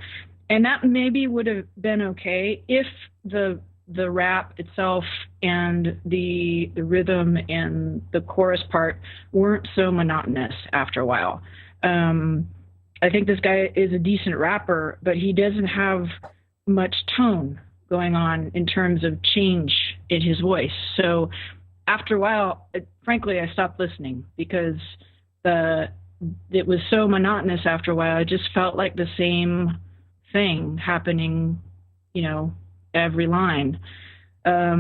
And that maybe would have been okay if the rap itself and the rhythm and the chorus part weren't so monotonous after a while. I think this guy is a decent rapper, but he doesn't have much tone going on in terms of change in his voice. So after a while, frankly, I stopped listening because it was so monotonous after a while. I just felt like the same thing happening, every line. I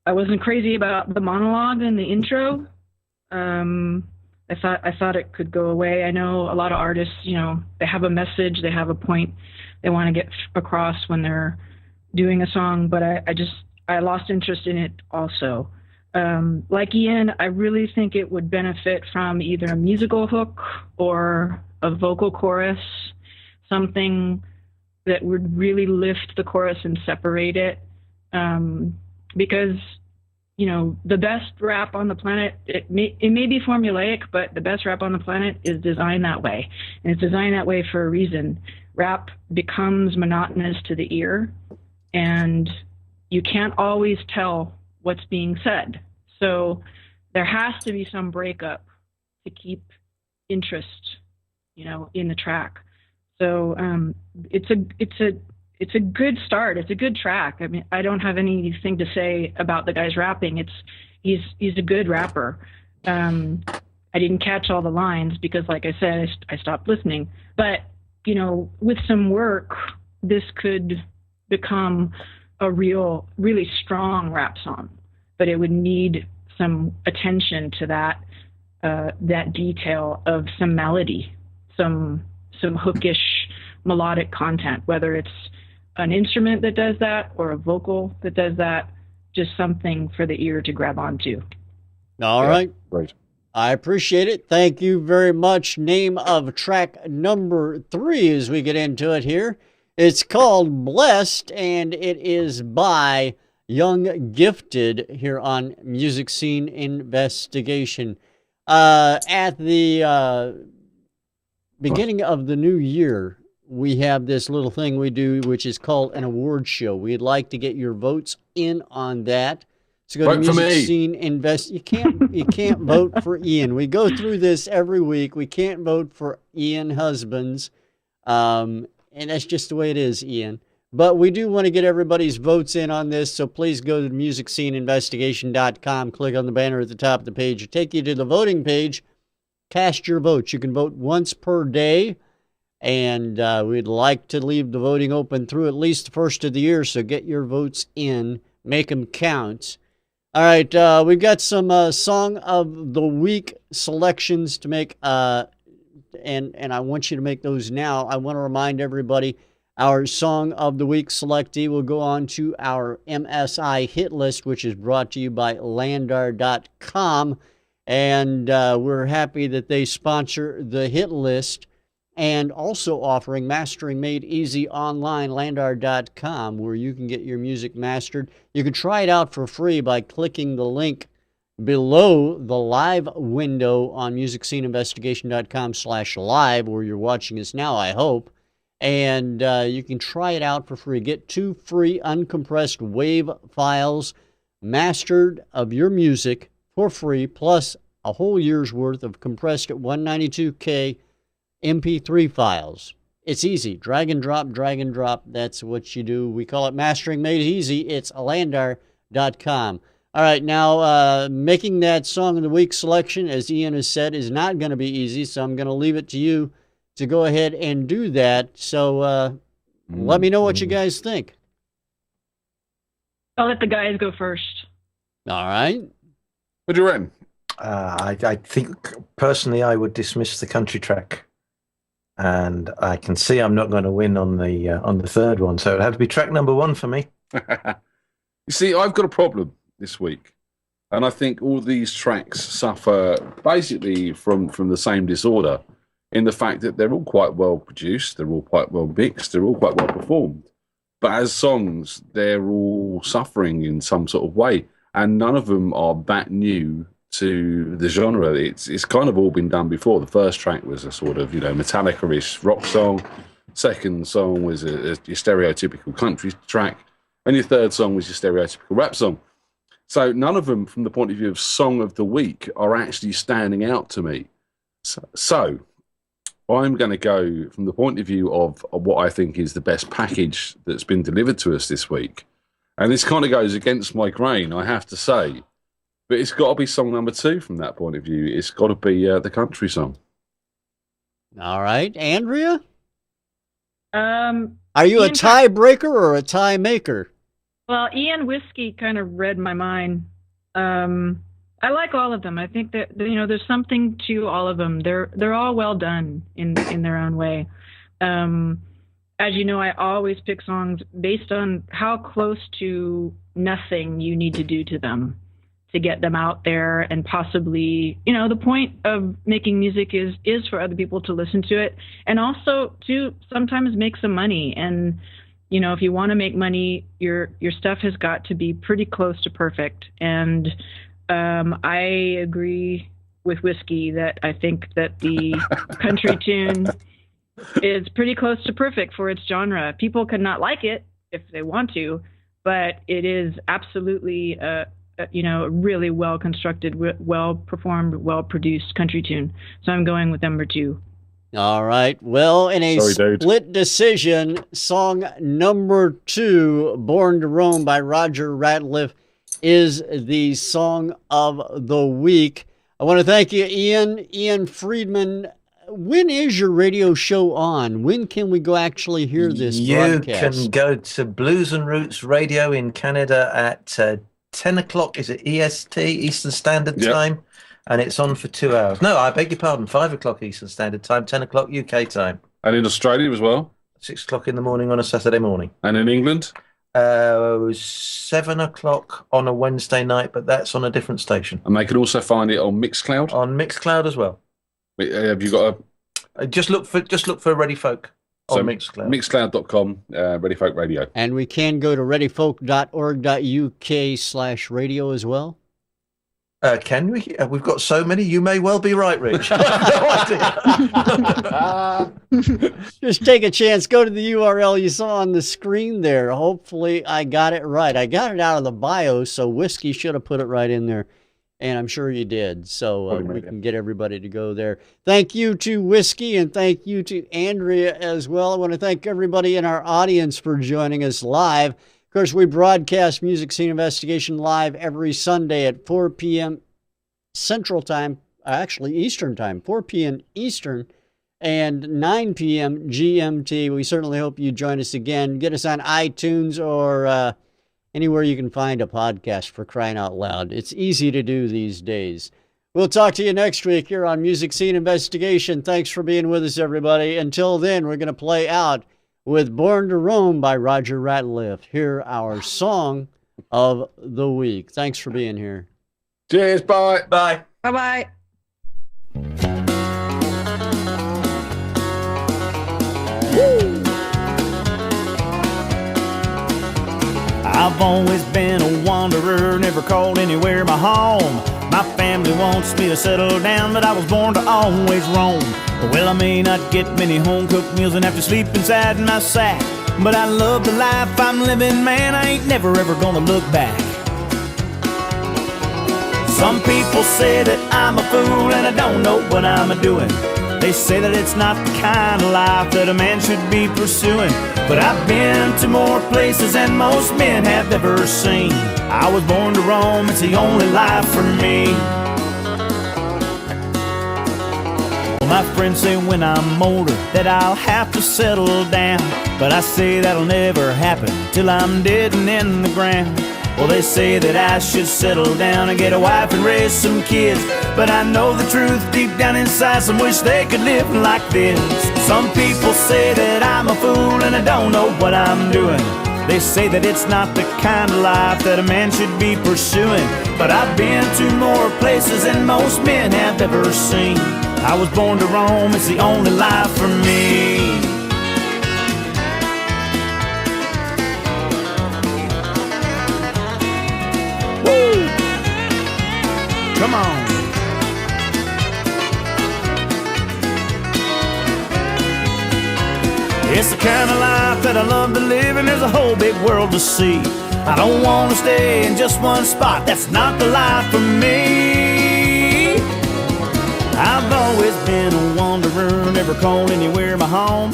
wasn't crazy about the monologue and the intro. I thought it could go away. I know a lot of artists, they have a message, they have a point they want to get across when they're doing a song, but I lost interest in it also. Like Ian, I really think it would benefit from either a musical hook or a vocal chorus, something that would really lift the chorus and separate it. Because, the best rap on the planet, it may be formulaic, but the best rap on the planet is designed that way. And it's designed that way for a reason. Rap becomes monotonous to the ear, and you can't always tell what's being said. So there has to be some breakup to keep interest, in the track. So it's a good start. It's a good track. I mean, I don't have anything to say about the guy's rapping. He's a good rapper. I didn't catch all the lines because, like I said, I stopped listening. But with some work, this could become a really strong rap song. But it would need some attention to that detail of some melody, some hookish melodic content, whether it's an instrument that does that or a vocal that does that, just something for the ear to grab onto. All right. Great. I appreciate it. Thank you very much. Name of track number 3 as we get into it here. It's called Blessed, and it is by Young Gifted here on Music Scene Investigation. At the beginning of the new year, we have this little thing we do, which is called an award show. We'd like to get your votes in on that. So go to Music Scene Invest. You can't vote for Ian. We go through this every week. We can't vote for Ian Husbands, and that's just the way it is, Ian. But we do want to get everybody's votes in on this, so please go to musicsceneinvestigation.com, click on the banner at the top of the page. It'll take you to the voting page. Cast your votes. You can vote once per day, and we'd like to leave the voting open through at least the first of the year, so get your votes in. Make them count. All right, we've got some Song of the Week selections to make, and I want you to make those now. I want to remind everybody, our Song of the Week selectee will go on to our MSI hit list, which is brought to you by Landar.com, and we're happy that they sponsor the hit list, and also offering Mastering Made Easy online, Landar.com, where you can get your music mastered. You can try it out for free by clicking the link below the live window on musicsceneinvestigation.com/live, where you're watching us now, I hope. And you can try it out for free. Get 2 free uncompressed WAV files mastered of your music for free, plus a whole year's worth of compressed at 192K MP3 files. It's easy. Drag and drop, drag and drop. That's what you do. We call it Mastering Made Easy. It's Landar.com. All right, now making that Song of the Week selection, as Ian has said, is not going to be easy, so I'm going to leave it to you to go ahead and do that. So let me know what you guys think. I'll let the guys go first. All right. What do you reckon? I think personally I would dismiss the country track, and I can see I'm not going to win on the third one, so it'd have to be track number 1 for me. You see, I've got a problem this week, and I think all these tracks suffer basically from the same disorder, in the fact that they're all quite well produced, they're all quite well mixed, they're all quite well performed, but as songs, they're all suffering in some sort of way, and none of them are that new to the genre. It's kind of all been done before. The first track was a sort of, Metallica-ish rock song. Second song was your stereotypical country track. And your third song was your stereotypical rap song. So none of them, from the point of view of Song of the Week, are actually standing out to me. So I'm going to go from the point of view of what I think is the best package that's been delivered to us this week. And this kind of goes against my grain, I have to say. But it's got to be song number 2 from that point of view. It's got to be the country song. All right. Andrea? Are you a tiebreaker or a tie maker? Well, Ian Whiskey kind of read my mind. I like all of them. I think that, there's something to all of them. They're all well done in their own way. As you know, I always pick songs based on how close to nothing you need to do to them to get them out there, and possibly, the point of making music is for other people to listen to it, and also to sometimes make some money. And, if you want to make money, your stuff has got to be pretty close to perfect. And I agree with Whiskey that I think that the country tune is pretty close to perfect for its genre. People can not like it if they want to, but it is absolutely a really well constructed, well performed, well produced country tune. So I'm going with number 2. All right. Well, in a split decision, song number 2, Born to Roam by Roger Ratliff, is the song of the week. I want to thank you, Ian Freedman. When is your radio show on? When can we go actually hear this broadcast? You can go to Blues and Roots Radio in Canada at 10 o'clock. Is it EST, Eastern Standard Time? And it's on for 2 hours. No, I beg your pardon, 5 o'clock Eastern Standard Time, 10 o'clock UK time. And in Australia as well? 6 o'clock in the morning on a Saturday morning. And in England? 7 o'clock on a Wednesday night, but that's on a different station. And they can also find it on Mixcloud? On Mixcloud as well. Have you got a... Just look for Ready Folk on Mixcloud. Mixcloud.com, Ready Folk Radio. And we can go to readyfolk.org.uk/radio as well. Can we? We've got so many. You may well be right, Rich. I have no idea. Just take a chance. Go to the URL you saw on the screen there. Hopefully I got it right. I got it out of the bio, so Whiskey should have put it right in there. And I'm sure you did. So we can get everybody to go there. Thank you to Whiskey, and thank you to Andrea as well. I want to thank everybody in our audience for joining us live. Of course, we broadcast Music Scene Investigation live every Sunday at 4 p.m. Central Time, actually Eastern Time, 4 p.m. Eastern, and 9 p.m. GMT. We certainly hope you join us again. Get us on iTunes or anywhere you can find a podcast, for crying out loud. It's easy to do these days. We'll talk to you next week here on Music Scene Investigation. Thanks for being with us, everybody. Until then, we're going to play out with Born to Roam by Roger Ratliff. Here, our song of the week. Thanks for being here. Cheers. Bye. Bye. Bye-bye. I've always been a wanderer, never called anywhere my home. My family wants me to settle down, but I was born to always roam. Well, I may not get many home-cooked meals and have to sleep inside my sack, but I love the life I'm living, man. I ain't never ever gonna look back. Some people say that I'm a fool and I don't know what I'm a-doing. They say that it's not the kind of life that a man should be pursuing. But I've been to more places than most men have ever seen. I was born to roam, it's the only life for me. Well, my friends say when I'm older that I'll have to settle down, but I say that'll never happen till I'm dead and in the ground. Well, they say that I should settle down and get a wife and raise some kids. But I know the truth deep down inside, some wish they could live like this. Some people say that I'm a fool and I don't know what I'm doing. They say that it's not the kind of life that a man should be pursuing. But I've been to more places than most men have ever seen. I was born to roam, it's the only life for me. Woo! Come on. It's the kind of life that I love to live, and there's a whole big world to see. I don't want to stay in just one spot, that's not the life for me. I've always been a wanderer, never called anywhere my home.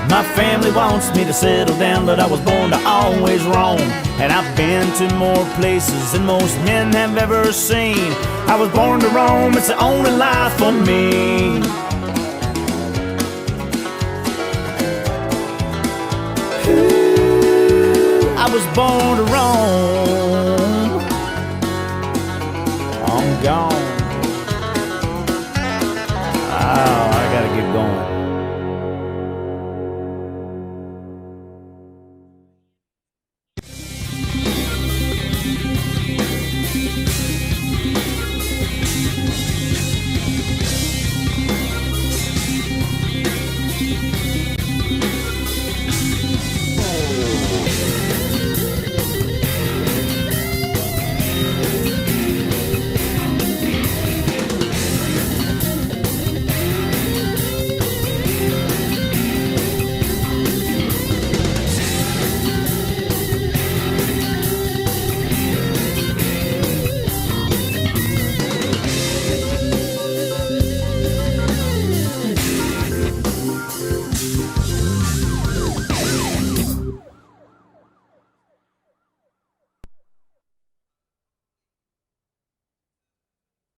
My family wants me to settle down, but I was born to always roam. And I've been to more places than most men have ever seen. I was born to roam, it's the only life for me. I was born to roam. I'm gone. Oh, I gotta get going.